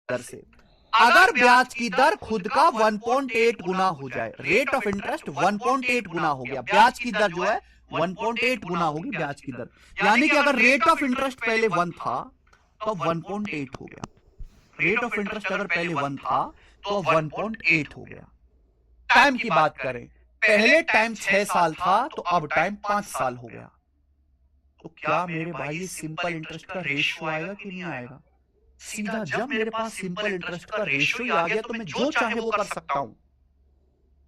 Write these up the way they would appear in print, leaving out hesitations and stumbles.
दर से। अगर ब्याज की दर खुद का 1.8 गुना हो जाए, रेट ऑफ इंटरेस्ट 1.8 गुना हो गया, ब्याज की दर जो है 1.8 गुना होगी ब्याज की दर, यानी कि अगर रेट ऑफ इंटरेस्ट पहले 1 था तो 1.8 हो गया। रेट ऑफ इंटरेस्ट अगर पहले 1 था तो 1.8 हो गया। टाइम की बात करें, पहले टाइम 6 साल था तो अब टाइम 5 साल हो गया। तो क्या मेरे भाई ये सिंपल इंटरेस्ट का रेशियो आएगा कि नहीं आएगा? सीधा जब मेरे पास सिंपल इंटरेस्ट का रेशियो ही आ गया तो मैं जो चाहे वो कर सकता हूं।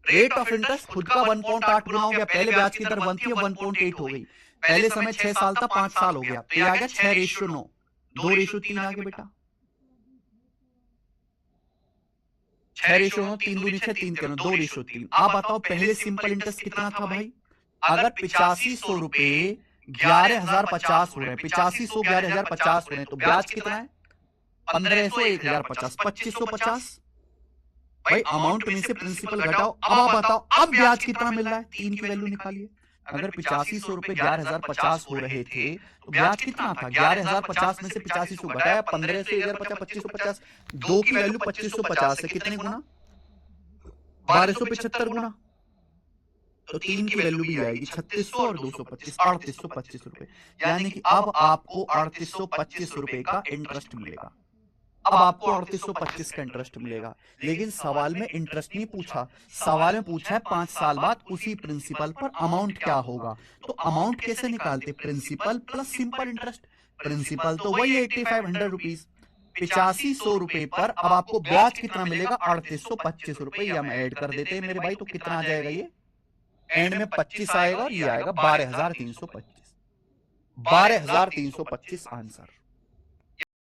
रेट ऑफ इंटरेस्ट खुद का 1.8 गुना हो गया, पहले ब्याज की दर 1 थी, 1.8 हो गई। पहले समय 6 साल था, 5 साल हो गया, तो ये आ गया 6:9, 2:3 आ गया बेटा। 6:9, 3 दूनी 6, 3 3 2:3। आप बताओ पहले सिंपल इंटरेस्ट कितना था भाई? अगर 8500 रुपए 11,050 हो रहे हैं, 8500 11,050 हो रहे हैं, तो ब्याज कितना है? 1500 1050 2550। भाई अमाउंट में से प्रिंसिपल घटाओ, अब आप बताओ अब ब्याज कितना मिल रहा है? 3 की वैल्यू निकालिए। अगर 8500 रुपए 11,050 हो रहे थे तो ब्याज कितना था? 11,050 में से 8500 घटाया 1500 1150 2550, 2 की वैल्यू 2550 है, कितने गुना? 1275 गुना। तो 3 की वैल्यू भी आएगी 3600 और 225 3825 रुपए, यानी कि अब आपको 3825 रुपए का इंटरेस्ट मिलेगा। अब आपको 3825 का इंटरेस्ट मिलेगा। लेकिन सवाल में इंटरेस्ट नहीं पूछा, सवाल में पूछा है 5 साल बाद उसी प्रिंसिपल पर अमाउंट क्या होगा। तो अमाउंट कैसे निकालते? Principal plus simple interest. Principal तो वही 8500 रुपीज, 8500 रुपए पर अब आपको ब्याज कितना मिलेगा? 3825 रुपए। ये हम ऐड कर देते हैं मेरे भाई, तो कितना आ जाएगा? ये एंड में 25 आएगा और ये आएगा 12,325। 12,325 आंसर।